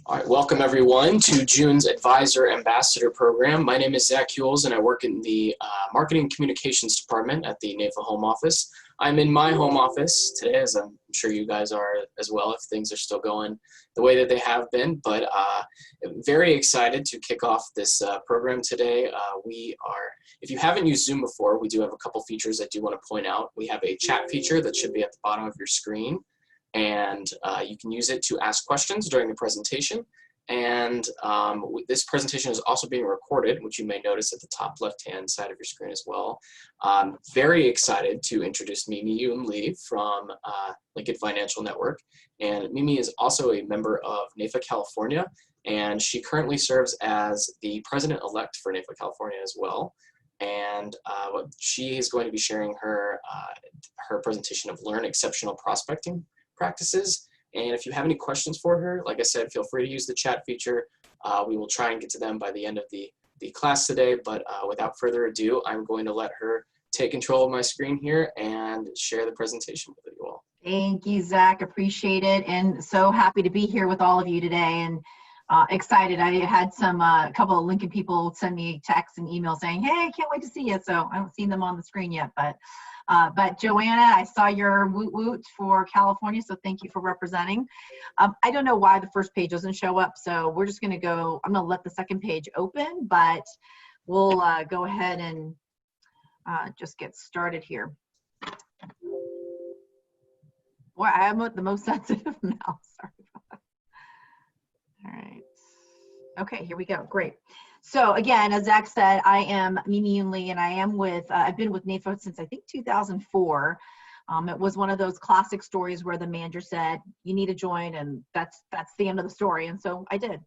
All right, welcome everyone to June's Advisor Ambassador Program. My name is Zach Hewells and I work in the Marketing Communications Department at the NAFA Home Office. I'm in my home office today, as I'm sure you guys are as well, if things are still going the way that they have been, but I'm very excited to kick off this program today. If you haven't used Zoom before, we do have a couple features I do want to point out. We have a chat feature that should be at the bottom of your screen. And you can use it to ask questions during the presentation. And this presentation is also being recorded, which you may notice at the top left-hand side of your screen as well. I'm very excited to introduce Mimie YoonLee from Lincoln Financial Network. And Mimie is also a member of NAFA California, and she currently serves as the president-elect for NAFA California as well. And she is going to be sharing her presentation of Learn Exceptional Prospecting Practices. And if you have any questions for her, like I said, feel free to use the chat feature. We will try and get to them by the end of the class today, but without further ado, I'm going to let her take control of my screen here and share the presentation with you all. Thank you, Zach. Appreciate it, and so happy to be here with all of you today, and excited. I had a couple of Lincoln people send me texts and emails saying, hey, can't wait to see you. So I haven't seen them on the screen yet, but Joanna, I saw your woot woot for California, so thank you for representing. I don't know why the first page doesn't show up, so we're just gonna go, I'm gonna let the second page open, but we'll go ahead and just get started here. Boy, I am the most sensitive mouse, sorry about that. All right, okay, here we go, great. So again, as Zach said, I am Mimie YoonLee, and I am I've been with NAFA since I think 2004. It was one of those classic stories where the manager said, you need to join, and that's the end of the story. And so I did.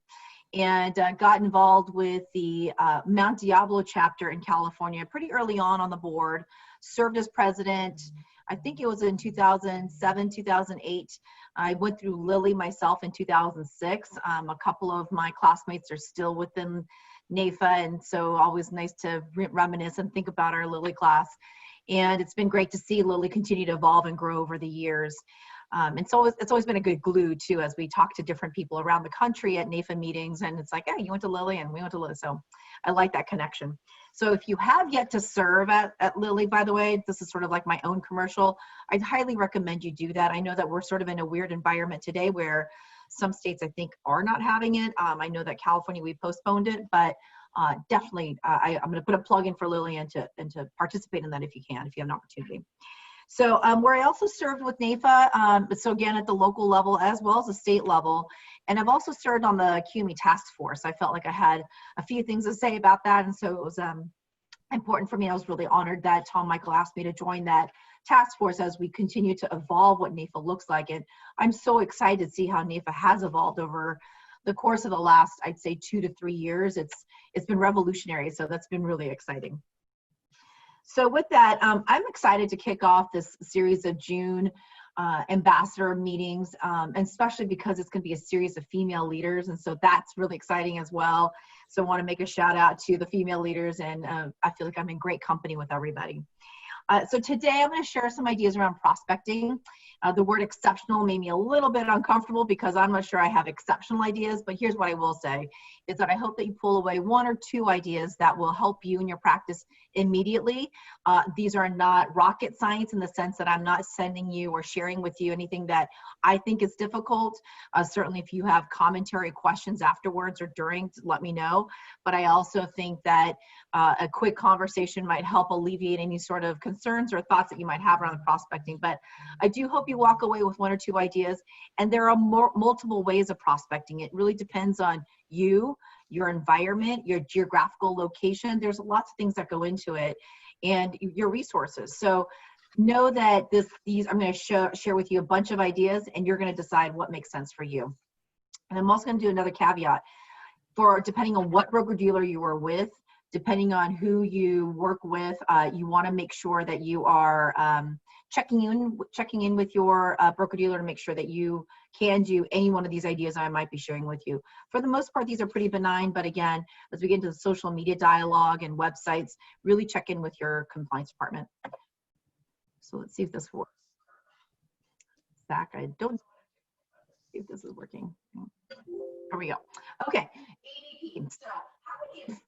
And got involved with the Mount Diablo chapter in California pretty early on the board, served as president. I think it was in 2007, 2008. I went through Lilly myself in 2006. A couple of my classmates are still within NAFA, and so always nice to reminisce and think about our Lilly class. And it's been great to see Lilly continue to evolve and grow over the years. And so it's always been a good glue too, as we talk to different people around the country at NAFA meetings, and it's like, hey, you went to Lilly and we went to Lilly. So I like that connection. So if you have yet to serve at Lilly, by the way, this is sort of like my own commercial, I'd highly recommend you do that. I know that we're sort of in a weird environment today where some states, I think, are not having it. I know that California, we postponed it, but definitely, I'm going to put a plug in for Lilly and to participate in that if you can, if you have an opportunity. So where I also served with NAFA, so again, at the local level as well as the state level, and I've also served on the QME task force. I felt like I had a few things to say about that, and so it was important for me. I was really honored that Tom Michael asked me to join that task force as we continue to evolve what NAFA looks like. And I'm so excited to see how NAFA has evolved over the course of the last, I'd say, 2 to 3 years. It's been revolutionary, so that's been really exciting. So with that, I'm excited to kick off this series of June ambassador meetings, and especially because it's going to be a series of female leaders, and so that's really exciting as well. So I want to make a shout out to the female leaders, and I feel like I'm in great company with everybody. So today I'm going to share some ideas around prospecting. The word exceptional made me a little bit uncomfortable because I'm not sure I have exceptional ideas, but here's what I will say, is that I hope that you pull away 1 or 2 ideas that will help you in your practice immediately. These are not rocket science in the sense that I'm not sending you or sharing with you anything that I think is difficult. Certainly if you have commentary, questions afterwards or during, let me know. But I also think that a quick conversation might help alleviate any sort of concerns or thoughts that you might have around prospecting. But I do hope you walk away with 1 or 2 ideas. And there are multiple ways of prospecting. It really depends on you, your environment, your geographical location. There's lots of things that go into it, and your resources. So know that I'm going to share with you a bunch of ideas, and you're going to decide what makes sense for you. And I'm also going to do another caveat. Depending on what broker-dealer you are with, depending on who you work with, you want to make sure that you are checking in with your broker-dealer to make sure that you can do any one of these ideas I might be sharing with you. For the most part, these are pretty benign, but again, as we get into the social media dialogue and websites, really check in with your compliance department. So let's see if this works. Zach, I don't. See if this is working. There we go. Okay, ADP. So how many have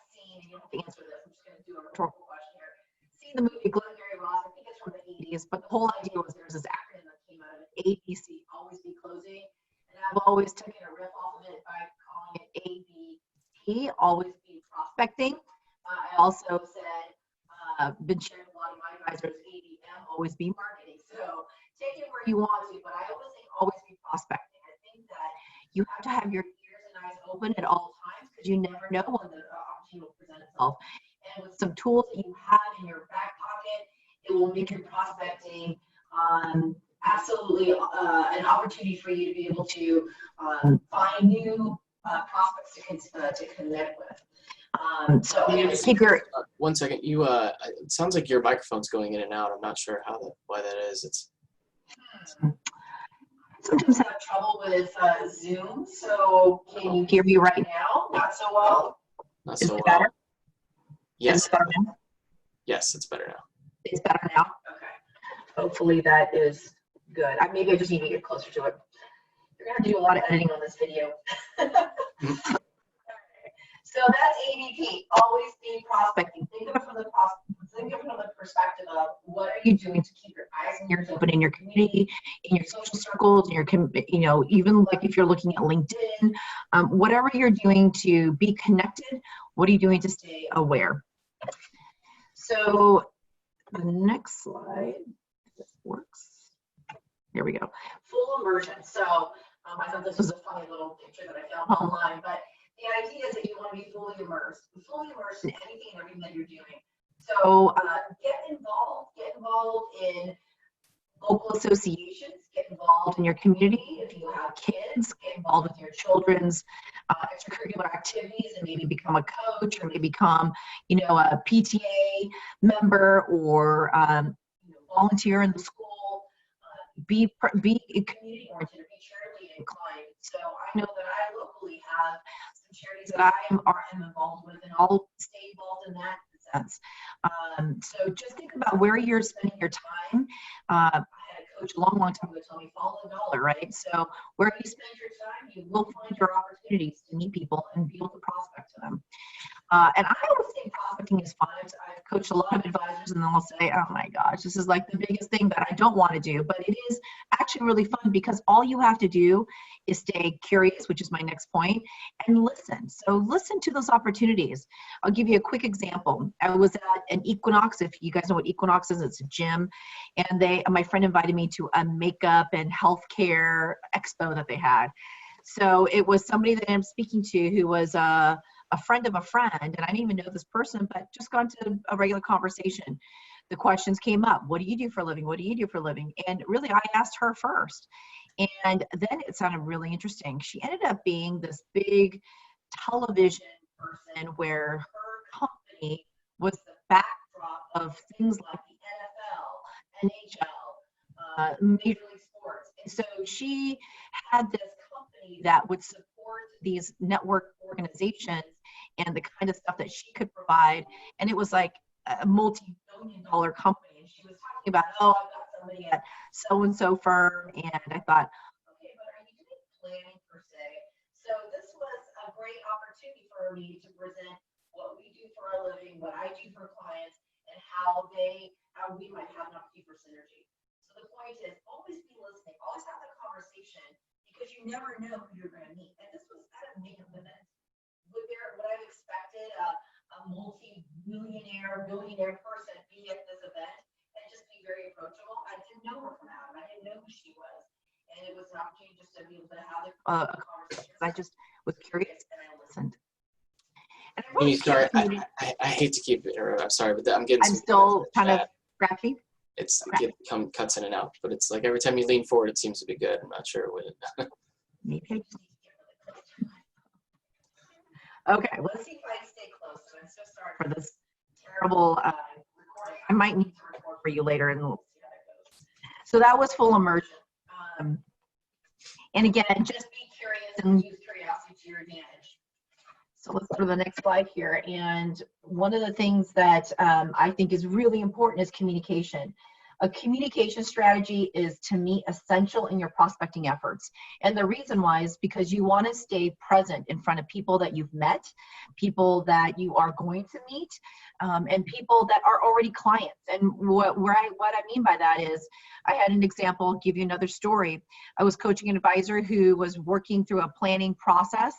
seen, you don't have to answer this, I'm just going to do a rhetorical question here. Seen the movie Glengarry Ross, I think it's from the 80s, but the whole idea was there's this acronym that came out of it, ABC, always be closing. And I've always taken a riff off of it by calling it ABP, always be prospecting. I also said, been sharing with a lot of my advisors, ABM, always be marketing. So take it where you want to, but I always think always be prospecting. I think that you have to have your ears and eyes open at all times because you never know when the opportunity will present itself. And with some tools that you have in your back pocket, it will make your prospecting absolutely an opportunity for you to be able to find new prospects to connect with. So Just keep your 1 second. You it sounds like your microphone's going in and out. I'm not sure why that is. It's sometimes have trouble with Zoom. So can you hear me right now? Not so well. not Is so it well. better? Yes. Is it better now? Yes, it's better now. It's better now. Okay. Hopefully that is good. Maybe I just need to get closer to it. You're going to do a lot of editing on this video. So that's ADP. Always be prospecting. Think of it from the perspective of what are you doing to keep your eyes and ears open in your community, in your social circles, in your even like if you're looking at LinkedIn, whatever you're doing to be connected. What are you doing to stay aware? So the next slide, if this works. Here we go. Full immersion. So I thought this was a funny little picture that I found online, but the idea is that you want to be fully immersed in anything and everything that you're doing. So get involved in local associations, get involved in your community. If you have kids, get involved with your children's extracurricular activities and maybe become a coach or maybe become, a PTA member or volunteer in the school. Be community oriented, be charitably inclined. So I know that I locally have some charities that I am involved with, and I'll stay involved in that sense. So just think about where you're spending your time. I had a coach a long time ago tell me, follow the dollar, right? So where you spend your time, you will find your opportunities to meet people and be able to prospect to them. And I always think prospecting is fun. I've coached a lot of advisors and they'll say, oh my gosh, this is like the biggest thing that I don't want to do. But it is actually really fun because all you have to do is stay curious, which is my next point, and listen. So listen to those opportunities. I'll give you a quick example. I was at an Equinox. If you guys know what Equinox is, it's a gym. And my friend invited me to a makeup and healthcare expo that they had. So it was somebody that I'm speaking to who was a friend of a friend, and I didn't even know this person, but just got into a regular conversation. The questions came up. What do you do for a living? What do you do for a living? And really, I asked her first. And then it sounded really interesting. She ended up being this big television person where her company was the backdrop of things like the NFL, NHL, Major League Sports. And so she had this company that would support these network organizations and the kind of stuff that she could provide. And it was like a multi-billion-dollar company. And she was talking about, oh, I've got somebody at so-and-so firm. And I thought, okay, but are you doing planning per se? So this was a great opportunity for me to present what we do for a living, what I do for clients, and how we might have an opportunity for synergy. So the point is always be listening, always have that conversation because you never know who you're going to meet. And this was at a makeup event. Would I have expected a multi-millionaire, billionaire person be at this event and just be very approachable? I didn't know her from Adam. I didn't know who she was. And it was an opportunity just to be able to have a conversation. I just was curious and I listened. And Mimie, sorry, I hate to keep it, I'm sorry, but I'm getting I'm still kind of scratchy. It cuts in and out, but it's like every time you lean forward, it seems to be good. I'm not sure what it. Maybe I just need to get really close to my phone. Okay, let's see if I stay close. So I'm so sorry for this terrible recording. I might need to record for you later, and we'll see how that goes. So that was full immersion. And again, just be curious and use curiosity to your advantage. So let's go to the next slide here. And one of the things that I think is really important is communication. A communication strategy is, to me, essential in your prospecting efforts. And the reason why is because you want to stay present in front of people that you've met, people that you are going to meet, and people that are already clients. And what I mean by that is, I had an example, I'll give you another story. I was coaching an advisor who was working through a planning process.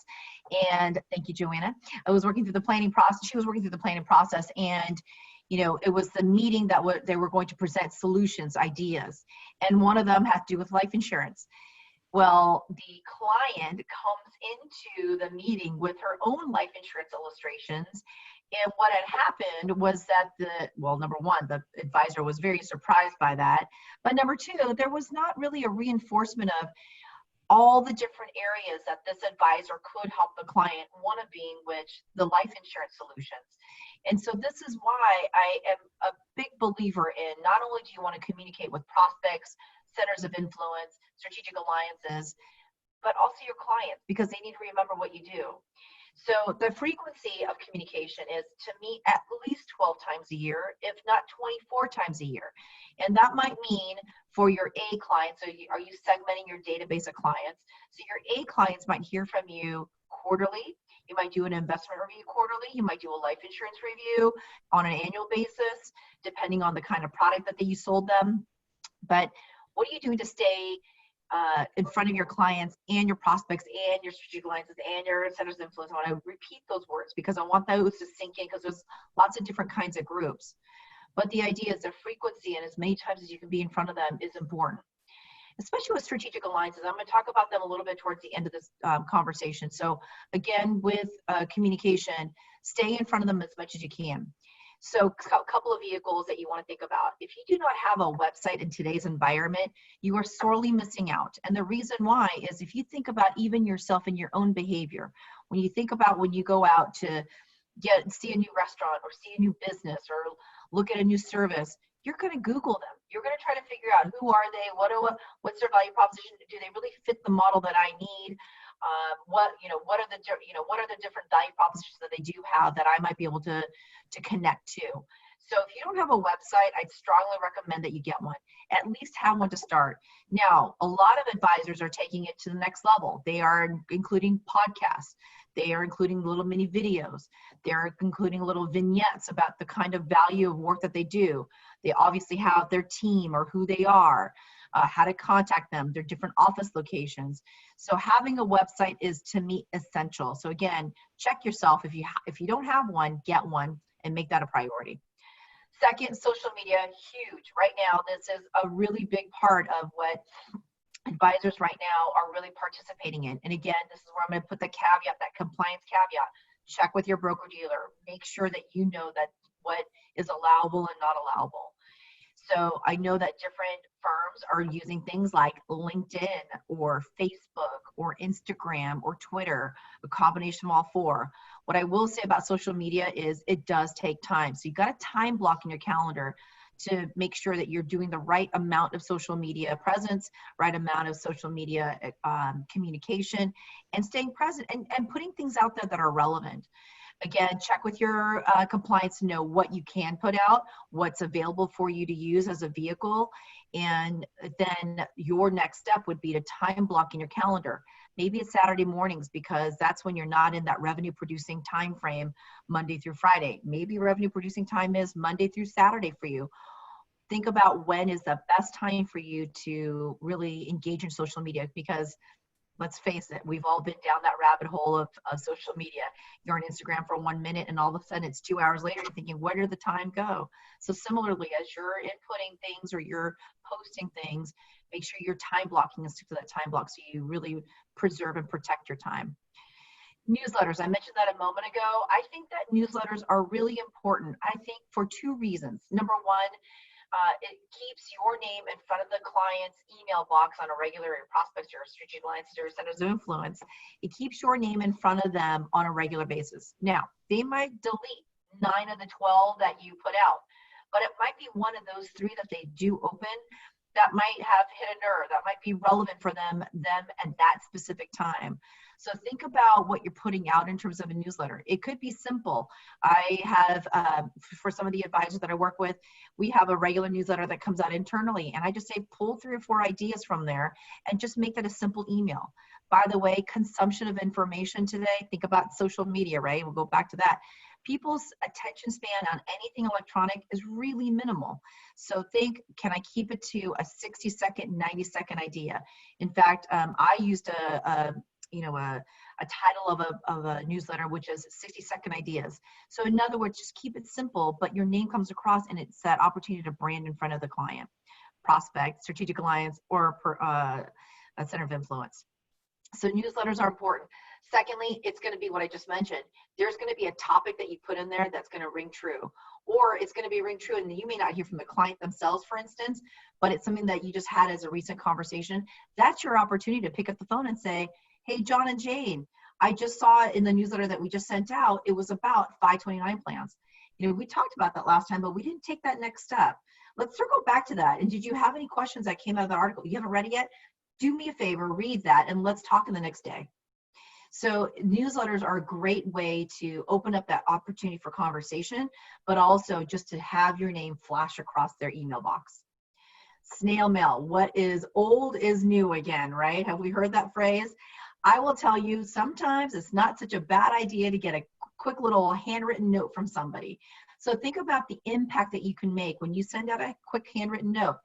And thank you, Joanna. I was working through the planning process. She was working through the planning process. And it was the meeting that they were going to present solutions, ideas. And one of them had to do with life insurance. Well, the client comes into the meeting with her own life insurance illustrations. And what had happened was that number one, the advisor was very surprised by that. But number two, there was not really a reinforcement of all the different areas that this advisor could help the client, one of being which the life insurance solutions. And so this is why I am a big believer in, not only do you want to communicate with prospects, centers of influence, strategic alliances, but also your clients, because they need to remember what you do. So the frequency of communication is to meet at least 12 times a year, if not 24 times a year. And that might mean for your A clients, so are you segmenting your database of clients? So your A clients might hear from you quarterly. You might do an investment review quarterly. You might do a life insurance review on an annual basis, depending on the kind of product that you sold them. But what are you doing to stay in front of your clients and your prospects and your strategic alliances and your centers of influence? I want to repeat those words because I want those to sink in, because there's lots of different kinds of groups. But the idea is the frequency, and as many times as you can be in front of them, is important, especially with strategic alliances. I'm going to talk about them a little bit towards the end of this conversation. So again, with communication, stay in front of them as much as you can. So a couple of vehicles that you want to think about. If you do not have a website in today's environment, you are sorely missing out. And the reason why is, if you think about even yourself and your own behavior, when you think about when you go out to see a new restaurant or see a new business or look at a new service, you're going to Google them. You're going to try to figure out, who are they? What's their value proposition? Do they really fit the model that I need? What are the different value propositions that they do have that I might be able to connect to? So if you don't have a website, I'd strongly recommend that you get one. At least have one to start. Now, a lot of advisors are taking it to the next level. They are including podcasts. They are including little mini videos. They're including little vignettes about the kind of value of work that they do. They obviously have their team or who they are, how to contact them, their different office locations. So having a website is, to me, essential. So again, check yourself. If you don't have one, get one and make that a priority. Second, social media, huge. Right now, this is a really big part of what advisors right now are really participating in. And again, this is where I'm going to put the caveat, that compliance caveat. Check with your broker dealer. Make sure that you know that what is allowable and not allowable. So I know that different firms are using things like LinkedIn or Facebook or Instagram or Twitter, a combination of all four. What I will say about social media is it does take time. So you've got a time block in your calendar to make sure that you're doing the right amount of social media presence, right amount of social media communication, and staying present and putting things out there that are relevant. Again, check with your compliance to know what you can put out, what's available for you to use as a vehicle. And then your next step would be to time block in your calendar. Maybe it's Saturday mornings, because that's when you're not in that revenue producing time frame Monday through Friday. Maybe revenue producing time is Monday through Saturday for you. Think about when is the best time for you to really engage in social media, because let's face it, we've all been down that rabbit hole of social media. You're on Instagram for 1 minute and all of a sudden it's 2 hours later, you're thinking, where did the time go? So similarly, as you're inputting things or you're posting things, make sure you're time blocking and stick to that time block so you really preserve and protect your time. Newsletters, I mentioned that a moment ago. I think that newsletters are really important, I think, for two reasons. Number one, it keeps your name in front of the client's email box on a regular, or prospects or strategic alliances or centers of influence. It keeps your name in front of them on a regular basis. Now, they might delete 9 of the 12 that you put out, but it might be one of those 3 that they do open. that might have hit a nerve, that might be relevant for them at that specific time. So think about what you're putting out in terms of a newsletter. It could be simple. I have, for some of the advisors that I work with, we have a regular newsletter that comes out internally, and I just say pull 3 or 4 ideas from there and just make that a simple email. By the way, consumption of information today, think about social media, right? We'll go back to that. People's attention span on anything electronic is really minimal. So think, can I keep it to a 60-second, 90-second idea? In fact, I used a title of a newsletter, which is 60-second ideas. So in other words, just keep it simple, but your name comes across and it's that opportunity to brand in front of the client, prospect, strategic alliance, or a center of influence. So newsletters are important. Secondly, it's going to be what I just mentioned. There's going to be a topic that you put in there that's going to ring true, or it's going to be ring true and you may not hear from the client themselves, for instance, but it's something that you just had as a recent conversation. That's your opportunity to pick up the phone and say, hey, John and Jane, I just saw in the newsletter that we just sent out, it was about 529 plans. We talked about that last time, but we didn't take that next step. Let's circle back to that. And did you have any questions that came out of the article? You haven't read it yet? Do me a favor, read that, and let's talk in the next day. So newsletters are a great way to open up that opportunity for conversation, but also just to have your name flash across their email box. Snail mail, what is old is new again, right? Have we heard that phrase? I will tell you, sometimes it's not such a bad idea to get a quick little handwritten note from somebody. So think about the impact that you can make when you send out a quick handwritten note.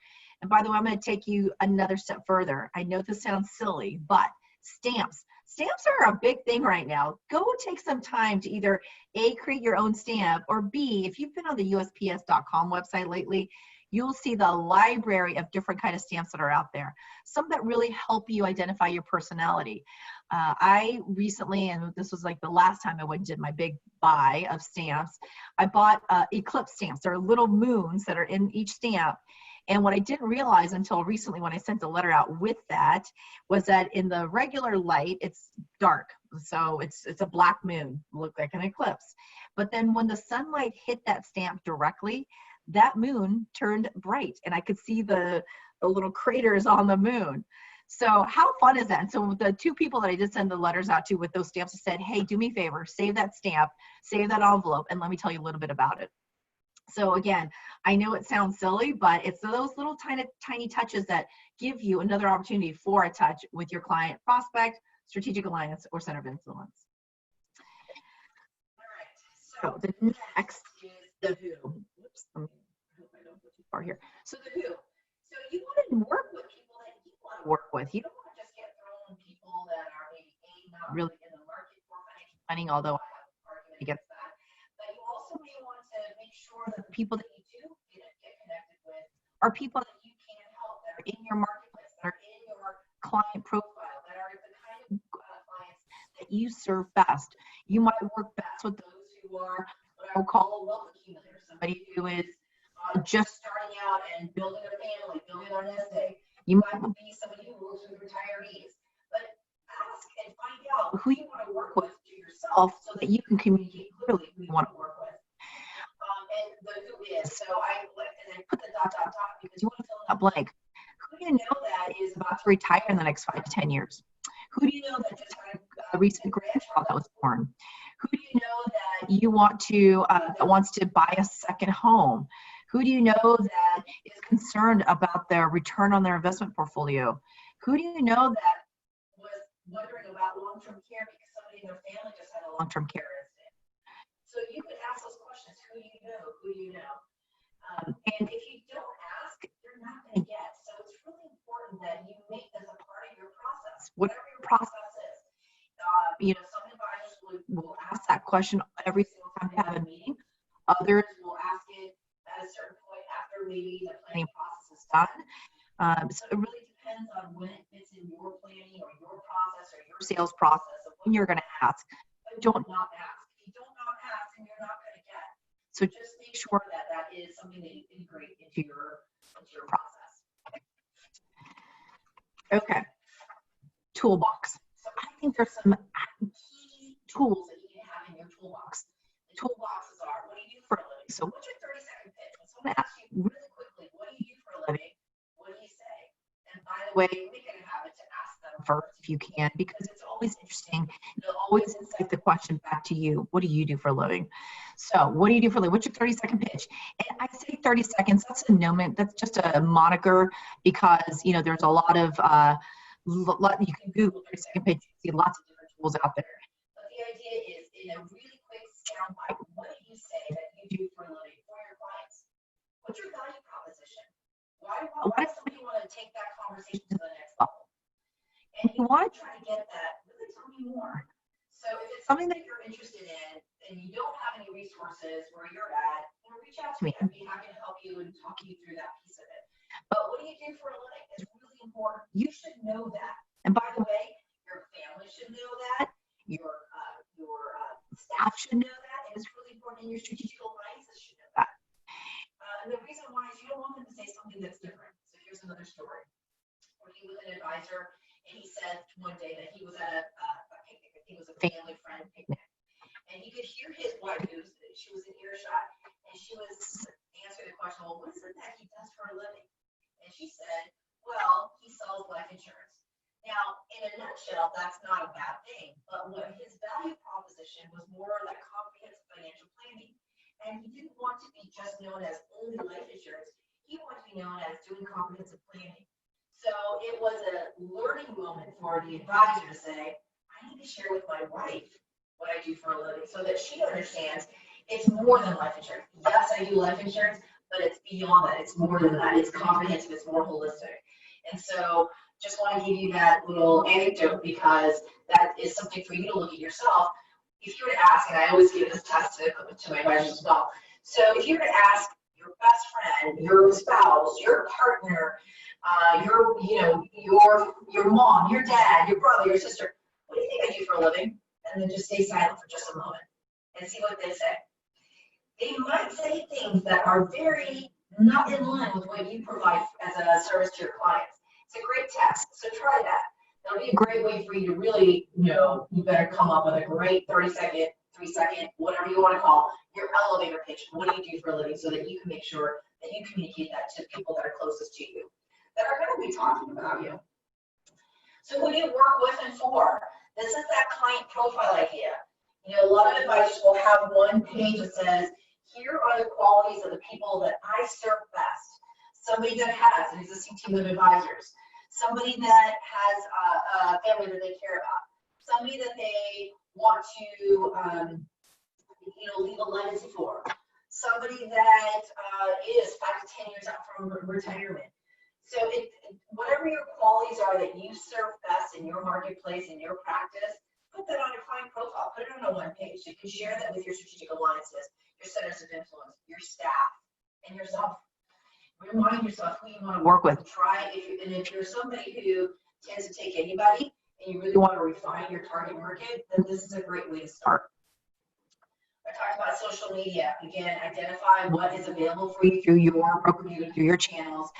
And by the way, I'm going to take you another step further. I know this sounds silly, but stamps. Stamps are a big thing right now. Go take some time to either A, create your own stamp, or B, if you've been on the USPS.com website lately, you'll see the library of different kind of stamps that are out there. Some that really help you identify your personality. I recently, and this was like the last time I went and did my big buy of stamps, I bought eclipse stamps. They're little moons that are in each stamp. And what I didn't realize until recently when I sent the letter out with that was that in the regular light, it's dark. So it's a black moon, look like an eclipse. But then when the sunlight hit that stamp directly, that moon turned bright and I could see the little craters on the moon. So how fun is that? And so the 2 people that I did send the letters out to with those stamps, I said, hey, do me a favor, save that stamp, save that envelope, and let me tell you a little bit about it. So again, I know it sounds silly, but it's those little tiny touches that give you another opportunity for a touch with your client, prospect, strategic alliance, or center of influence. All right, so the next is the who. Oops, I hope I don't go too far here. So the who. So you want to work with people that you want to work with. You don't want to just get thrown people that are maybe not really in the market for financial planning, although I have an argument against that. But you also may want to make sure that the people that you do get connected with are people that you can help, that are in your marketplace, that are in your client profile, that are the kind of clients that you serve best. You might work best with those who are what I would call a wealth accumulator, somebody who is just starting out and building a family, building their nest egg. You might be somebody who works with retirees. But ask and find out who you want to work with to yourself so that you can communicate clearly who you want to work with. And the who is. So I put the ... because you want to fill in that blank. Who do you know that is about to retire in the next 5 to 10 years? Who do you know that just had a recent grandchild that was born? Who do you know that you want to that wants to buy a second home? Who do you know that is concerned about their return on their investment portfolio? Who do you know that was wondering about long-term care because somebody in their family just had a long-term care incident? So you could ask those questions. Who do you know? Who do you know? And if you don't ask, you're not going to get. So it's really important that you make this a part of your process, whatever your process is. Some advisors will ask that question every single time they have a meeting. Others will ask it at a certain point after maybe the planning process is done. So it really depends on when it fits in your planning or your process or your sales process of when you're going to ask. But don't not ask. If you don't not ask, then you're not going to get. So just make sure that that is something that you integrate into your process. Okay. Toolbox. So I think there's some key tools that you need to have in your toolbox. The toolboxes are, what do you do for a living? So what's your 30-second pitch? When someone asks you really quickly, what do you do for a living? What do you say? the way, make it a habit to ask them first if you can, because it's always interesting. It'll always incite the question back to you. What do you do for a living? So what do you do for a living? What's your 30-second pitch? And I say 30 seconds, that's a nomen, that's just a moniker, because, you know, there's a lot of, you can Google 30-second pitch, you see lots of different tools out there. But the idea is, in a really quick soundbite, what do you say that you do for a living for your clients? What's your value proposition? Why does somebody want to take that conversation to the next level? And you want to try to get that, really tell me more. So if it's something that you're interested in and you don't have any resources where you're at, you know, reach out to me. I'd be happy to help you and talk you through that piece of it. But what do you do for a living is really important. You should know that. And by the way, your family should know that. Your staff should know that. And it's really important, and your strategic alliances should know that. And the reason why is you don't want them to say something that's different. So here's another story. Working with an advisor, and he said one day that he was at a picnic. I think it was a family friend picnic. And he could hear his wife, she was in earshot, and she was answering the question, well, what is it that he does for a living? And she said, well, he sells life insurance. Now, in a nutshell, that's not a bad thing, but what his value proposition was more like comprehensive financial planning. And he didn't want to be just known as only life insurance. He wanted to be known as doing comprehensive planning. So it was a learning moment for the advisor to say, I need to share with my wife what I do for a living so that she understands it's more than life insurance. Yes, I do life insurance, but it's beyond that. It's more than that. It's comprehensive. It's more holistic. And so just want to give you that little anecdote, because that is something for you to look at yourself. If you were to ask, and I always give this test to my advisors as well. So if you were to ask your best friend, your spouse, your partner, your mom, your dad, your brother, your sister, what do you think I do for a living? And then just stay silent for just a moment and see what they say. They might say things that are very not in line with what you provide as a service to your clients. It's a great test, so try that. That'll be a great way for you to really know. You better come up with a great 30-second, 3-second, whatever you want to call your elevator pitch. What do you do for a living, so that you can make sure that you communicate that to people that are closest to you, that are going to be talking about you. So who do you work with and for? This is that client profile idea. You know, a lot of advisors will have one page that says, here are the qualities of the people that I serve best. Somebody that has an existing team of advisors. Somebody that has a family that they care about. Somebody that they want to, leave a legacy for. Somebody that is 5 to 10 years out from retirement. So whatever your qualities are that you serve best in your marketplace, in your practice, put that on your client profile. Put it on a one page. So you can share that with your strategic alliances, your centers of influence, your staff, and yourself. Remind yourself who you want to work with. If you're somebody who tends to take anybody and you really want to refine your target market, then this is a great way to start. I talked about social media. Again, identify what is available for you through your channels,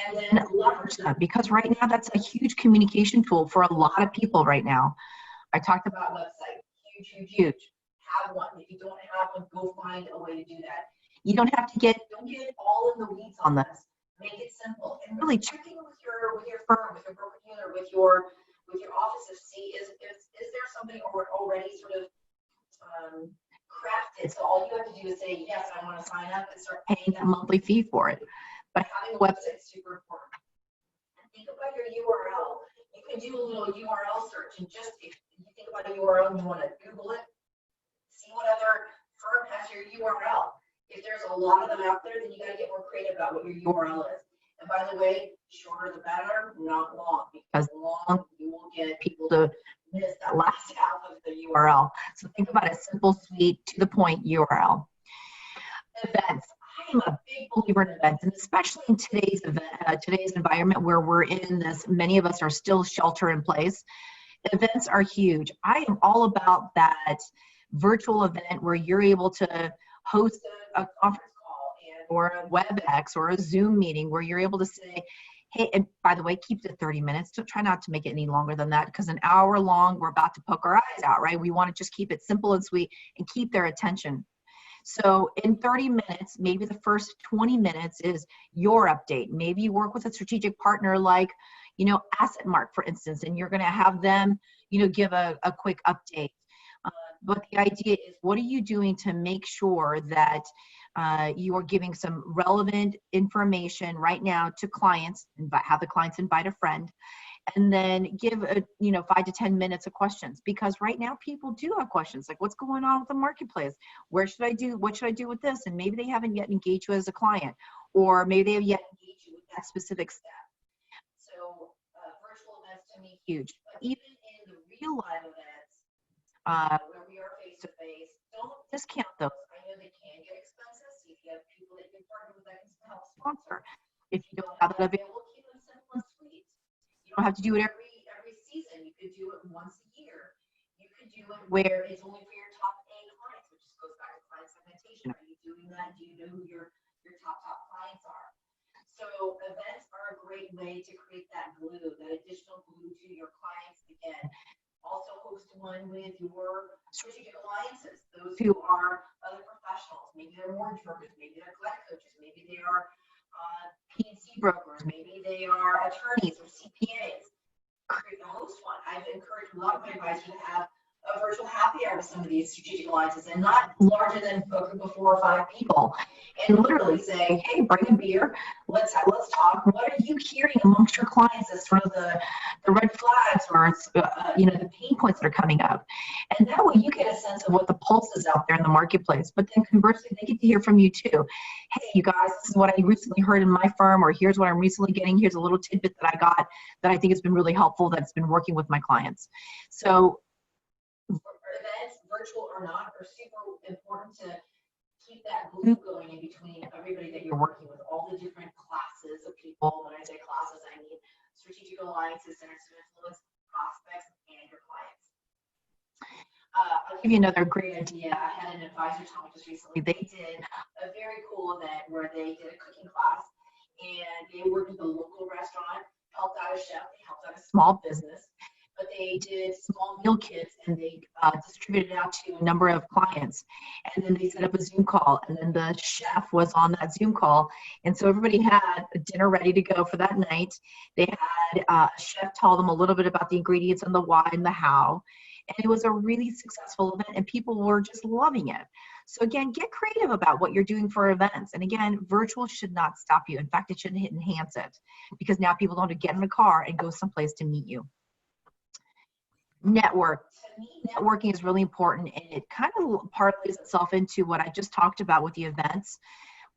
and then leverage that, because right now that's a huge communication tool for a lot of people right now. I talked about website, huge. Have one. If you don't have one, go find a way to do that. You don't get all in the weeds on this. Make it simple, and really check in with your firm, with your broker dealer, with your office to see is there something already sort of crafted. So all you have to do is say, yes, I want to sign up, and start paying that monthly fee for it. But having a website is super important. And think about your URL. You can do a little URL search, and just if you think about a URL and you want to Google it, see what other firm has your URL. If there's a lot of them out there, then you got to get more creative about what your URL is. And by the way, shorter the better, not long, because long you will get people to miss that last half of the URL. So think about a simple, sweet, to the point URL. Events. I am a big believer in events, and especially in today's environment where we're in this. Many of us are still shelter in place. Events are huge. I am all about that virtual event where you're able to host a conference call or a WebEx or a Zoom meeting where you're able to say, hey, and by the way, keep it 30 minutes. Don't try not to make it any longer than that, because an hour long, we're about to poke our eyes out, right? We want to just keep it simple and sweet and keep their attention. So in 30 minutes, maybe the first 20 minutes is your update. Maybe you work with a strategic partner like, you know, Asset Mark, for instance, and you're going to have them, you know, give a quick update. But the idea is, what are you doing to make sure that you are giving some relevant information right now to clients, have the clients invite a friend, and then give a, you know, 5 to 10 minutes of questions, because right now people do have questions like, what's going on with the marketplace? What should I do with this? And maybe they haven't yet engaged you as a client, or maybe they have yet engaged you with that specific step. So virtual events to me huge, but even in the real live events, where we are face to face, don't discount those. I know they can get expensive. So if you have people that you can partner with that can help sponsor. If you don't have that available, keep them simple and sweet. You don't have to do it every season. You could do it once a year. You could do it where it's only for your top A clients, which just goes back to client segmentation. Are you doing that? Do you know who your top clients are? So events are a great way to create that glue, that additional glue to your clients. Again, also host one with your strategic alliances, those who are other professionals. Maybe they're mortgage brokers, maybe they're life coaches, maybe they are P&C brokers, maybe they are attorneys or CPAs. Create a host one. I've encouraged a lot of my advisors to have a virtual happy hour with some of these strategic alliances, and not larger than a group of 4 or 5 people, and literally say, hey, bring a beer, let's talk. What are you hearing amongst your clients as sort of the red flags, or you know, the pain points that are coming up? And that way you get a sense of what the pulse is out there in the marketplace. But then conversely, they get to hear from you too. Hey, you guys, this is what I recently heard in my firm, or here's what I'm recently getting. Here's a little tidbit that I got that I think has been really helpful, that's been working with my clients. So events, virtual or not, are super important to keep that glue going in between everybody that you're working with, all the different classes of people. When I say classes, I mean strategic alliances, centers of influence, prospects, and your clients. I'll give you another great idea. I had an advisor tell me just recently, they did a very cool event where they did a cooking class, and they worked with a local restaurant, helped out a chef, they helped out a small business, but they did small meal kits, and they distributed it out to a number of clients. And then they set up a Zoom call, and then the chef was on that Zoom call. And so everybody had a dinner ready to go for that night. They had a chef tell them a little bit about the ingredients and the why and the how. And it was a really successful event, and people were just loving it. So again, get creative about what you're doing for events. And again, virtual should not stop you. In fact, it should enhance it, because now people don't have to get in a car and go someplace to meet you. Network. To me, networking is really important, and it kind of parlays itself into what I just talked about with the events.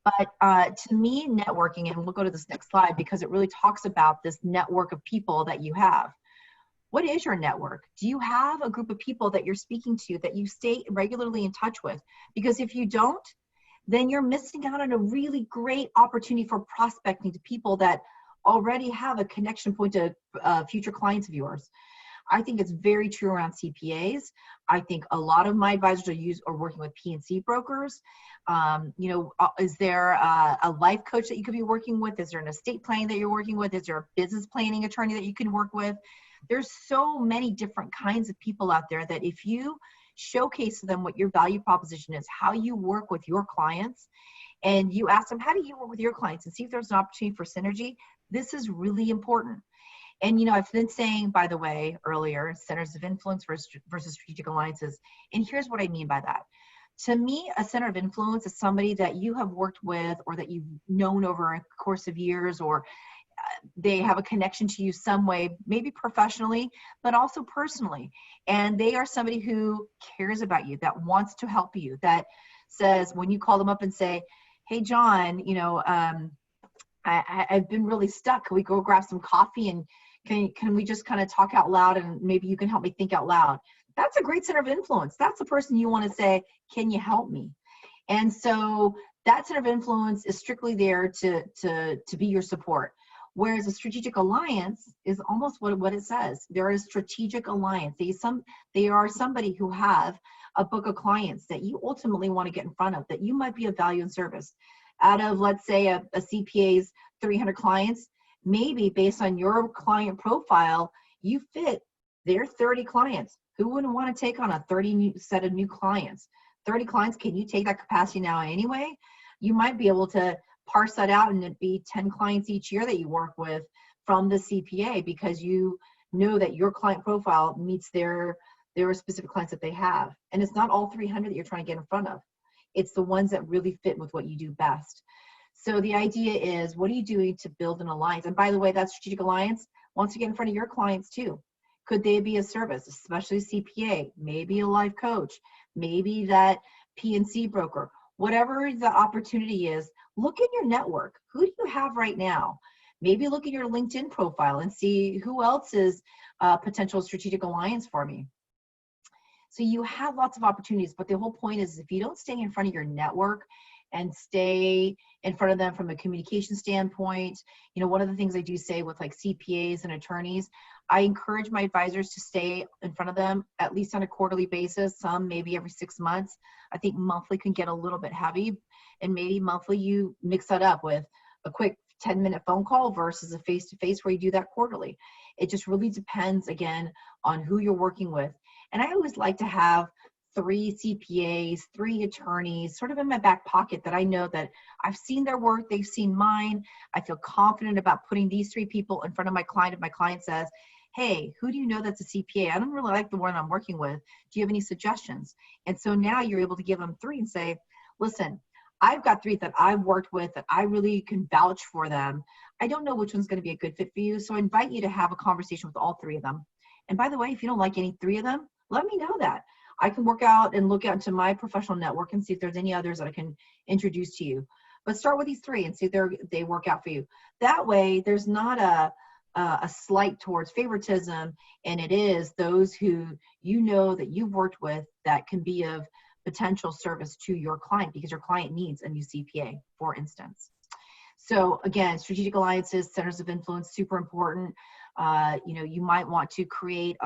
But to me, networking, and we'll go to this next slide because it really talks about this network of people that you have. What is your network? Do you have a group of people that you're speaking to that you stay regularly in touch with? Because if you don't, then you're missing out on a really great opportunity for prospecting to people that already have a connection point to future clients of yours. I think it's very true around CPAs. I think a lot of my advisors are working with P&C brokers. You know, is there a life coach that you could be working with? Is there an estate planning that you're working with? Is there a business planning attorney that you can work with? There's so many different kinds of people out there that if you showcase to them what your value proposition is, how you work with your clients, and you ask them, how do you work with your clients, and see if there's an opportunity for synergy, this is really important. And, you know, I've been saying, by the way, earlier, centers of influence versus strategic alliances. And here's what I mean by that. To me, a center of influence is somebody that you have worked with, or that you've known over a course of years, or they have a connection to you some way, maybe professionally, but also personally. And they are somebody who cares about you, that wants to help you, that says, when you call them up and say, hey, John, you know, I've been really stuck. Can we go grab some coffee, and can we just kind of talk out loud, and maybe you can help me think out loud? That's a great center of influence. That's the person you want to say, can you help me? And so that center of influence is strictly there to be your support. Whereas a strategic alliance is almost what it says. They're a strategic alliance. They are somebody who have a book of clients that you ultimately want to get in front of, that you might be of value and service. Out of, let's say, a CPA's 300 clients, maybe based on your client profile, you fit their 30 clients. Who wouldn't want to take on a 30 set of new clients? 30 clients, can you take that capacity now anyway? You might be able to parse that out, and it'd be 10 clients each year that you work with from the CPA because you know that your client profile meets their specific clients that they have. And it's not all 300 that you're trying to get in front of. It's the ones that really fit with what you do best. So the idea is, what are you doing to build an alliance? And by the way, that strategic alliance wants to get in front of your clients too. Could they be a service, especially CPA, maybe a life coach, maybe that P&C broker, whatever the opportunity is, look in your network. Who do you have right now? Maybe look at your LinkedIn profile and see who else is a potential strategic alliance for me. So you have lots of opportunities, but the whole point is if you don't stay in front of your network and stay in front of them from a communication standpoint, you know, one of the things I do say with like CPAs and attorneys, I encourage my advisors to stay in front of them at least on a quarterly basis, some maybe every 6 months. I think monthly can get a little bit heavy, and maybe monthly you mix that up with a quick 10-minute phone call versus a face-to-face where you do that quarterly. It just really depends, again, on who you're working with. And I always like to have 3 CPAs, 3 attorneys sort of in my back pocket that I know that I've seen their work, they've seen mine. I feel confident about putting these 3 people in front of my client if my client says, hey, who do you know that's a CPA? I don't really like the one I'm working with. Do you have any suggestions? And so now you're able to give them 3 and say, listen, I've got 3 that I've worked with that I really can vouch for them. I don't know which one's going to be a good fit for you. So I invite you to have a conversation with all 3 of them. And by the way, if you don't like any 3 of them, let me know that. I can work out and look out into my professional network and see if there's any others that I can introduce to you. But start with these 3 and see if they work out for you. That way, there's not a slight towards favoritism, and it is those who you know that you've worked with that can be of potential service to your client because your client needs a new CPA, for instance. So again, strategic alliances, centers of influence, super important. You know, you might want to create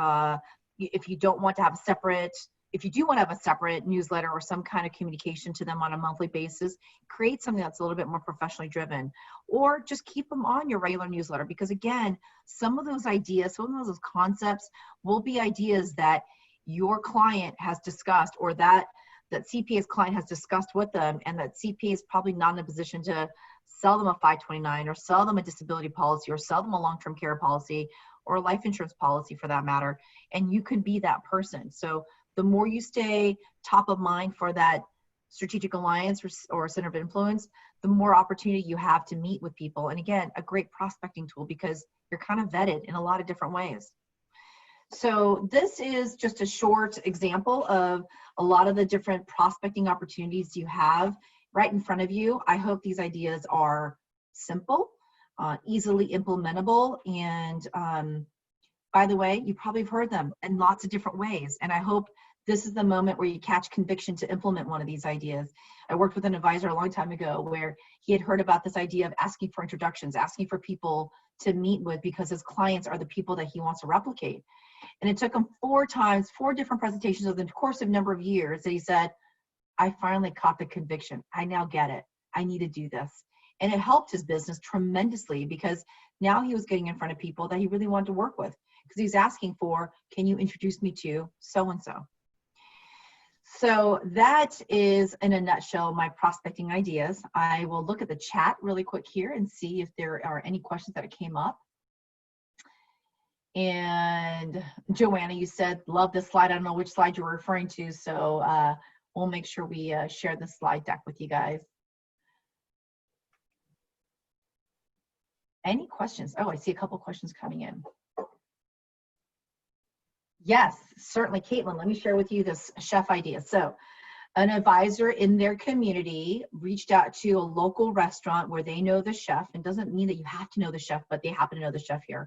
if you don't want to have a separate, if you do want to have a separate newsletter or some kind of communication to them on a monthly basis, create something that's a little bit more professionally driven, or just keep them on your regular newsletter. Because again, some of those ideas, some of those concepts will be ideas that your client has discussed, or that CPA's client has discussed with them, and that CPA is probably not in a position to sell them a 529 or sell them a disability policy or sell them a long-term care policy or a life insurance policy for that matter. And you can be that person. So the more you stay top of mind for that strategic alliance or center of influence, the more opportunity you have to meet with people. And again, a great prospecting tool because you're kind of vetted in a lot of different ways. So this is just a short example of a lot of the different prospecting opportunities you have right in front of you. I hope these ideas are simple, easily implementable, and by the way, you probably have heard them in lots of different ways. And I hope this is the moment where you catch conviction to implement one of these ideas. I worked with an advisor a long time ago where he had heard about this idea of asking for introductions, asking for people to meet with because his clients are the people that he wants to replicate. And it took him 4 different presentations over the course of a number of years that he said, I finally caught the conviction. I now get it. I need to do this. And it helped his business tremendously because now he was getting in front of people that he really wanted to work with because he's asking for, can you introduce me to so-and-so? So that is, in a nutshell, my prospecting ideas. I will look at the chat really quick here and see if there are any questions that came up. And Joanna, you said, love this slide. I don't know which slide you were referring to, so we'll make sure we share the slide deck with you guys. Any questions? Oh, I see a couple questions coming in. Yes, certainly, Caitlin. Let me share with you this chef idea. So an advisor in their community reached out to a local restaurant where they know the chef, and doesn't mean that you have to know the chef, but they happen to know the chef here,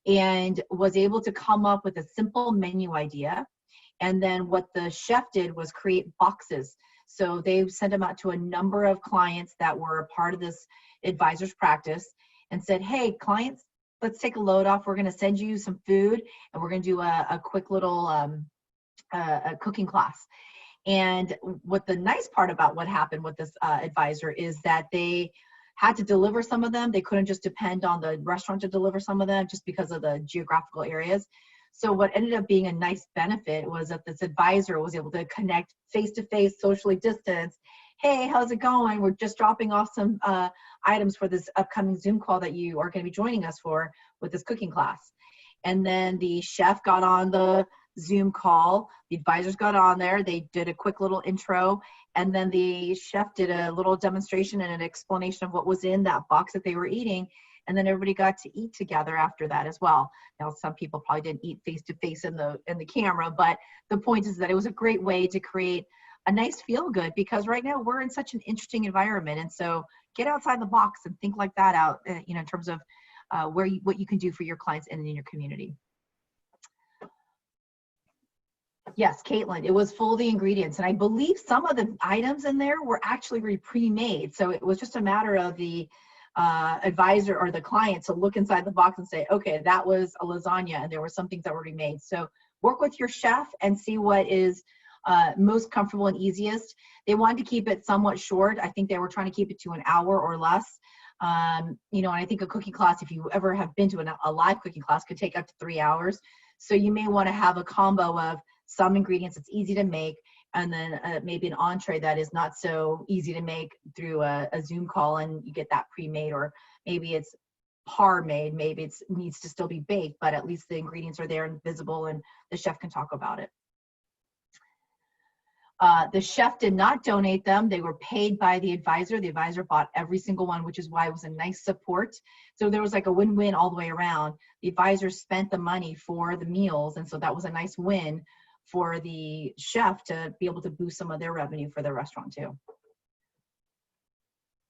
and was able to come up with a simple menu idea. And then what the chef did was create boxes. So they sent them out to a number of clients that were a part of this advisor's practice and said, hey, clients, let's take a load off. We're going to send you some food and we're going to do a quick little a cooking class. And what the nice part about what happened with this advisor is that they had to deliver some of them. They couldn't just depend on the restaurant to deliver some of them just because of the geographical areas. So what ended up being a nice benefit was that this advisor was able to connect face-to-face, socially distanced. Hey, how's it going? We're just dropping off some items for this upcoming Zoom call that you are going to be joining us for. with this cooking class. And then the chef got on the Zoom call, the advisors got on there, they did a quick little intro, and then the chef did a little demonstration and an explanation of what was in that box that they were eating, and then everybody got to eat together after that as well. Now, some people probably didn't eat face to face in the camera, but the point is that it was a great way to create a nice feel good, because right now we're in such an interesting environment, and so get outside the box and think like that out, you know, in terms of what you can do for your clients and in your community. Yes, Caitlin, it was full of the ingredients, and I believe some of the items in there were actually pre-made, so it was just a matter of the advisor or the client to look inside the box and say, okay, that was a lasagna, and there were some things that were remade. So work with your chef and see what is most comfortable and easiest. They wanted to keep it somewhat short. I think they were trying to keep it to an hour or less. You know, and I think a cooking class, if you ever have been to a live cooking class, could take up to 3 hours. So you may want to have a combo of some ingredients that's easy to make, and then maybe an entree that is not so easy to make through a Zoom call, and you get that pre-made, or maybe it's par made, maybe it needs to still be baked, but at least the ingredients are there and visible, and the chef can talk about it. The chef did not donate them. They were paid by the advisor. The advisor bought every single one, which is why it was a nice support. So there was like a win-win all the way around. The advisor spent the money for the meals, and so that was a nice win for the chef to be able to boost some of their revenue for their restaurant too.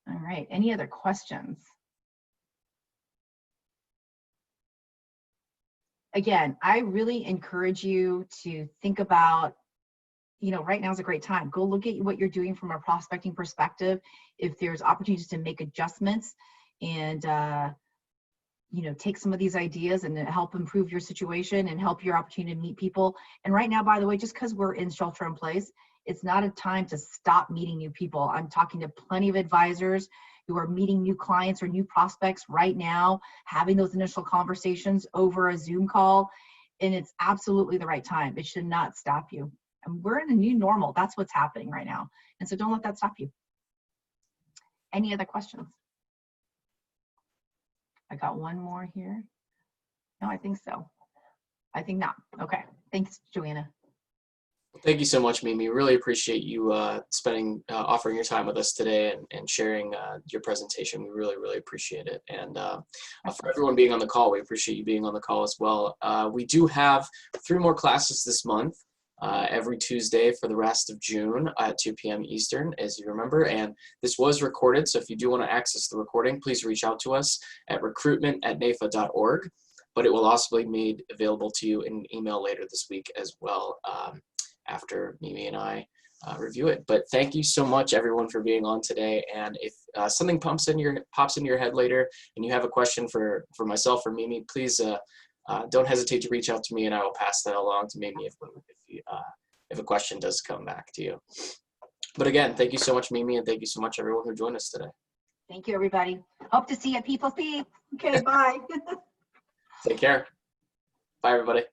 All right, any other questions? Again, I really encourage you to think about, you know, right now is a great time. Go look at what you're doing from a prospecting perspective. If there's opportunities to make adjustments and, you know, take some of these ideas and help improve your situation and help your opportunity to meet people. And right now, by the way, just because we're in shelter in place, it's not a time to stop meeting new people. I'm talking to plenty of advisors who are meeting new clients or new prospects right now, having those initial conversations over a Zoom call, and it's absolutely the right time. It should not stop you. And we're in a new normal. That's what's happening right now. And so don't let that stop you. Any other questions? I got one more here. No, I think so. I think not. Okay. Thanks, Joanna. Thank you so much, Mimie. Really appreciate you offering your time with us today and sharing your presentation. We really, really appreciate it. And for everyone being on the call, we appreciate you being on the call as well. We do have 3 more classes this month. Every Tuesday for the rest of June at 2 p.m. Eastern, as you remember. And this was recorded, so if you do want to access the recording, please reach out to us at recruitment@nafa.org. But it will also be made available to you in an email later this week as well, after Mimie and I review it. But thank you so much, everyone, for being on today. And if something pops into your head later and you have a question for myself or Mimie, please don't hesitate to reach out to me, and I will pass that along to Mimie if a question does come back to you. But again, thank you so much, Mimie, and thank you so much, everyone who joined us today. Thank you, everybody. Hope to see you at People's Peep. Okay, bye. Take care. Bye, everybody.